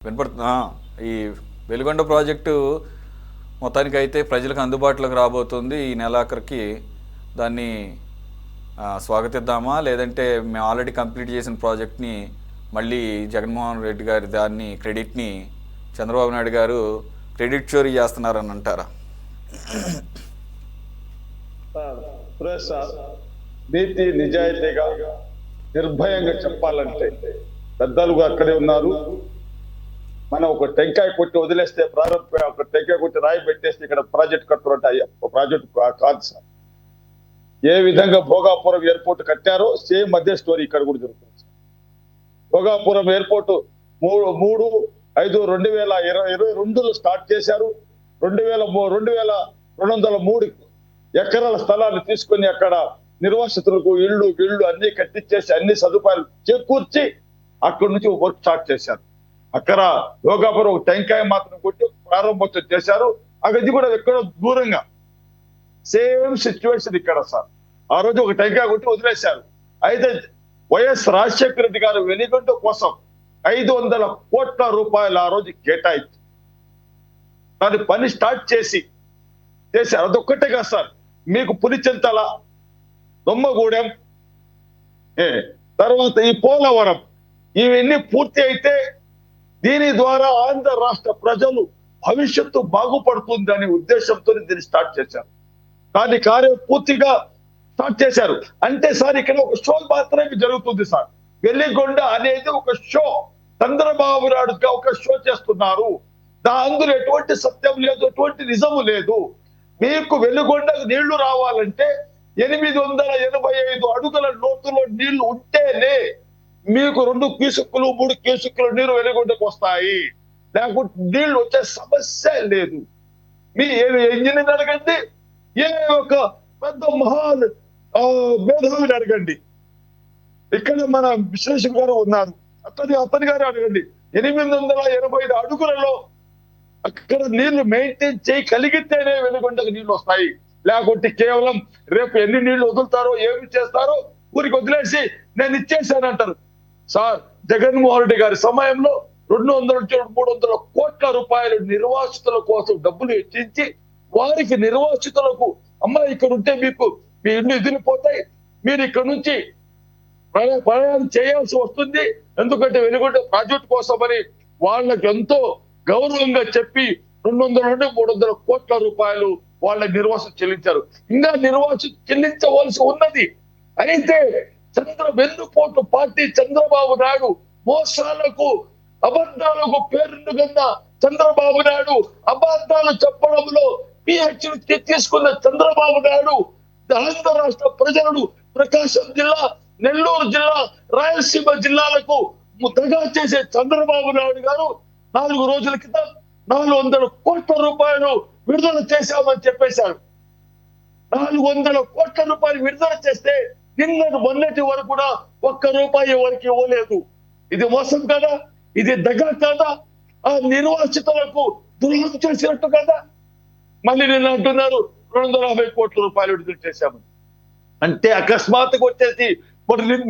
వినపడుతుందా? ఈ వెలుగొండ ప్రాజెక్టు మొత్తానికైతే ప్రజలకు అందుబాటులోకి రాబోతుంది ఈ నెలాఖరికి. దాన్ని స్వాగతిద్దామా, లేదంటే మేము ఆల్రెడీ కంప్లీట్ చేసిన ప్రాజెక్ట్ని మళ్ళీ జగన్మోహన్ రెడ్డి గారి దాన్ని క్రెడిట్ని చంద్రబాబు నాయుడు గారు క్రెడిట్ చోరీ చేస్తున్నారని అంటారా? నీతి నిజాయితీగా నిర్భయంగా చెప్పాలంటే పెద్దలు అక్కడే ఉన్నారు. మనం ఒక టెంకాయ కొట్టి వదిలేస్తే ఒక టెంకాయ కొట్టి రాయి పెట్టేస్తే ఇక్కడ ప్రాజెక్ట్ కట్టుకుంటాయి. ప్రాజెక్ట్ కాదు సార్. ఏ విధంగా భోగాపురం ఎయిర్పోర్ట్ కట్టారో సేమ్ అదే స్టోరీ ఇక్కడ కూడా జరుగుతుంది. భోగాపురం ఎయిర్పోర్ట్ 3/5/2022లో స్టార్ట్ చేశారు. 2203 ఎకరాల స్థలాన్ని తీసుకొని అక్కడ నిర్వాసితులకు ఇళ్ళు అన్ని కట్టించేసి అన్ని సదుపాయాలు చేకూర్చి అక్కడి నుంచి వర్క్ స్టార్ట్ చేశారు. అక్కడ భోగాపురం ఒక టెంకాయ మాత్రం కొట్టి ప్రారంభోత్సవం చేశారు. అది కూడా ఎక్కడో దూరంగా సేమ్ సిచ్యువేషన్ ఇక్కడ సార్. ఆ రోజు ఒక టెంకాయ కొట్టి వదిలేశారు. అయితే వైఎస్ రాజశేఖర రెడ్డి గారు వెలిగొండ కోసం 500 కోట్ల రూపాయలు ఆ రోజు కేటాయించి దాని పని స్టార్ట్ చేశారు. అదొక్కటే కాదు సార్, మీకు పులిచింతల, దొమ్మగూడెం, తర్వాత ఈ పోలవరం ఇవన్నీ పూర్తి అయితే దీని ద్వారా ఆంధ్ర రాష్ట్ర ప్రజలు భవిష్యత్తు బాగుపడుతుందనే ఉద్దేశంతో దీన్ని స్టార్ట్ చేశారు. కానీ కార్యం పూర్తిగా స్టార్ట్ చేశారు అంటే సార్ ఇక్కడ ఒక షో మాత్రమే జరుగుతుంది సార్. వెలిగొండ అనేది ఒక షో, చంద్రబాబు నాయుడుగా ఒక షో చేస్తున్నారు. అందులో ఎటువంటి సత్యం లేదు, ఎటువంటి నిజము లేదు. మీకు వెలిగొండకు నీళ్లు రావాలంటే 885 అడుగుల లోతులో నీళ్లు ఉంటేనే మీకు 2 క్యూసెక్కులు 3 క్యూసెక్కులు నీరు వెలిగొండకు వస్తాయి. లేకుంటే నీళ్లు వచ్చే సమస్య లేదు. మీ ఇంజనీర్ అడగండి, ఏ ఒక పెద్ద మహాన్ మేధావిని అడగండి. ఇక్కడ మన విశ్లేషకులు గారు ఉన్నారు, అతని గారు అడగండి. 885 అడుగులలో అక్కడ నీళ్లు మెయింటైన్ చేయగలిగితేనే వెలుగొండకు నీళ్లు వస్తాయి. లేకుంటే కేవలం రేపు ఎన్ని నీళ్లు వదులుతారో ఏమి చేస్తారో ఊరికి వదిలేసి నేను ఇచ్చేసానంటారు. సార్, జగన్మోహన్ రెడ్డి గారి సమయంలో 200-300 కోట్ల రూపాయలు నిర్వాసితుల కోసం డబ్బులు హెచ్చించి వారికి నిర్వాసితులకు ఇక్కడ ఉంటే మీకు మీ ఇల్లు ఎదిలిపోతాయి, మీరు ఇక్కడ నుంచి ప్రయాణం చేయాల్సి వస్తుంది, ఎందుకంటే వెలుగొండ ప్రాజెక్ట్ కోసమని వాళ్ళకి ఎంతో గౌరవంగా చెప్పి 200-300 కోట్ల రూపాయలు వాళ్ళ నిర్వాసితులు చెల్లించారు. ఇంకా నిర్వాసితులు చెల్లించవలసి ఉన్నది. అయితే వెన్నుపోటు పార్టీ చంద్రబాబు నాయుడు మోసాలకు అబద్ధాలకు పేరున్న చంద్రబాబు నాయుడు అబద్ధాలు చెప్పడంలో పిహెచ్డి తీసుకున్న చంద్రబాబు నాయుడు ఆంధ్ర రాష్ట్ర ప్రజలను ప్రకాశం జిల్లా, నెల్లూరు జిల్లా, రాయలసీమ జిల్లాలకు దగా చేసే చంద్రబాబు నాయుడు గారు 4 రోజుల క్రితం 400 కోట్ల రూపాయలు విడుదల చేశామని చెప్పేశారు. 400 కోట్ల రూపాయలు విడుదల చేస్తే మొన్నటి వరకు కూడా 1 రూపాయి వరకు ఇవ్వలేదు. ఇది మోసం కదా? ఇది దగా కదా? ఆ నిర్వాసితులకు ద్రోహం చేసినట్టు కదా? మళ్ళీ నిన్న అంటున్నారు 250 కోట్ల రూపాయలు విడుదల చేశామని. అంటే అకస్మాత్తుగా వచ్చేసి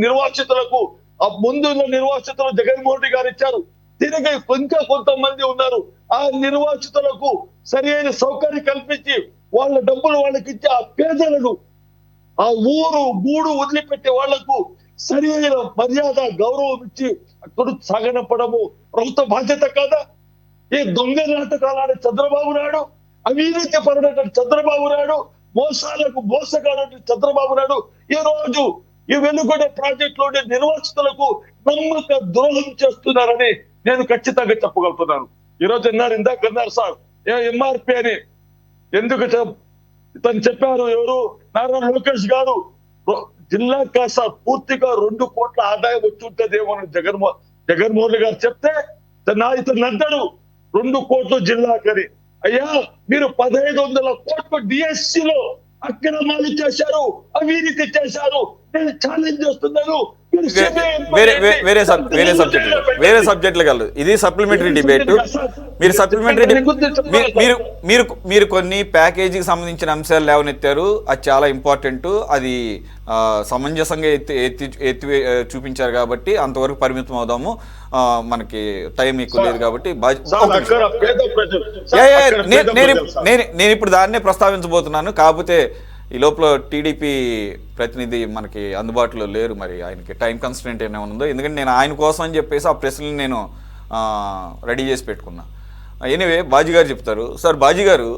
నిర్వాసితులకు ఆ ముందున్న నిర్వాసితులు జగన్మోహన్ రెడ్డి గారు ఇచ్చారు. తిరిగి ఇంకా కొంతమంది ఉన్నారు, ఆ నిర్వాసితులకు సరి అయిన సౌకర్యం కల్పించి వాళ్ళ డబ్బులు వాళ్ళకి ఇచ్చి ఆ పేదలను ఆ గూడు వదిలిపెట్టే వాళ్లకు సరి అయిన మర్యాద గౌరవం ఇచ్చి అక్కడ సాగనంపడము ప్రభుత్వ బాధ్యత కాదా? ఈ దొంగ నాటకాలు చంద్రబాబు నాయుడు, అవినీతి పరుడైన చంద్రబాబు నాయుడు, మోసాలకు మోసగాడు చంద్రబాబు నాయుడు ఈ రోజు ఈ వెలుగొండ ప్రాజెక్ట్ లోని నిర్వాసితులకు నమ్మక ద్రోహం చేస్తున్నారని నేను ఖచ్చితంగా చెప్పగలుగుతున్నాను. ఈ రోజు ఇందాక అన్నారు సార్ ఎంఆర్పి అని. ఎందుకు ఇతను చెప్పారు? ఎవరు? నారా లోకేష్ గారు. జిల్లా కాస పూర్తిగా 2 కోట్ల ఆదాయం వచ్చి ఉంటుందేమో జగన్మోహన్ గారు చెప్తే ఇతను అడ్డాడు 2 కోట్లు జిల్లాకని. అయ్యా, మీరు 1500 కోట్లు డిఎస్సిలో అక్రమాలు చేశారు, అవినీతి చేశారు. నేను ఛాలెంజ్ చేస్తున్నాను, వేరే సబ్జెక్టులకు వెళ్ళదు. ఇది సప్లిమెంటరీ డిబేట్. మీరు సప్లిమెంటరీ మీరు కొన్ని ప్యాకేజీకి సంబంధించిన అంశాలు లేవనెత్తారు. అది చాలా ఇంపార్టెంట్. అది సమంజసంగా ఎత్తి చూపించారు కాబట్టి అంతవరకు పరిమితం అవుదాము. మనకి టైం ఎక్కువ లేదు కాబట్టి నేను ఇప్పుడు దాన్నే ప్రస్తావించబోతున్నాను. కాకపోతే ఈ లోపల టీడీపీ ప్రతినిధి మనకి అందుబాటులో లేరు. మరి ఆయనకి టైం కన్స్టెంట్ ఏమైనా ఉందో, ఎందుకంటే నేను ఆయన కోసం అని చెప్పేసి ఆ ప్రశ్నలు నేను రెడీ చేసి పెట్టుకున్నా. ఎనీవే బాజీ గారు చెప్తారు. సార్ బాజీ గారు,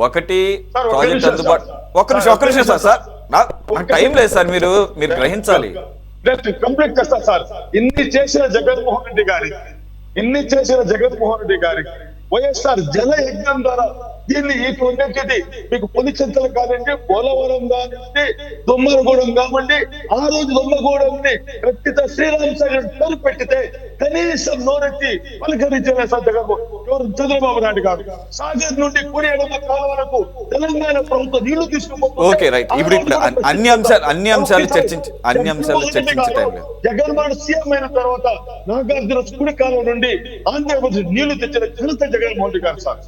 ఒకటి ప్రాజెక్ట్ అందుబాటు ఒక్క నిమిషం సార్ నాకు టైం లేదు సార్, మీరు గ్రహించాలి. కంప్లీట్ చేస్తా సార్. ఇన్ని చేసిన జగన్మోహన్ రెడ్డి గారికి వైఎస్ఆర్ జల యజ్ఞం ద్వారా దీన్ని ఇటువంటిది మీకు పులిచింతలు కాదండి, పోలవరం కానివ్వండి, దొమ్మరగూడెం కావండి. ఆ రోజు దొమ్మగూడెంని కట్టిత శ్రీరామ్ సాగర్ పేరు పెట్టితే కనీసం నోరెత్తి పలకరించలే సార్ చంద్రబాబు నాయుడు గారు. సాగర్ నుండి కుడి ఎడమ కాలం వరకు తెలంగాణ ప్రభుత్వం నీళ్లు తీసుకుపోతుంది. Okay right. ఇప్పుడు అన్ని అంశాలు చర్చించే టైం లేదు. జగన్మోహన్ సీఎం అయిన తర్వాత నాగార్జున కుడి కాలం నుండి ఆంధ్రప్రదేశ్ నీళ్లు తెచ్చిన ఘనత జగన్మోహన్ రెడ్డి గారు సార్.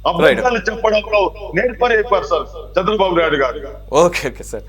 అబద్ధాలు చెప్పడంలో నేర్పరైపోయారు సార్ చంద్రబాబు నాయుడు గారు. Okay sir.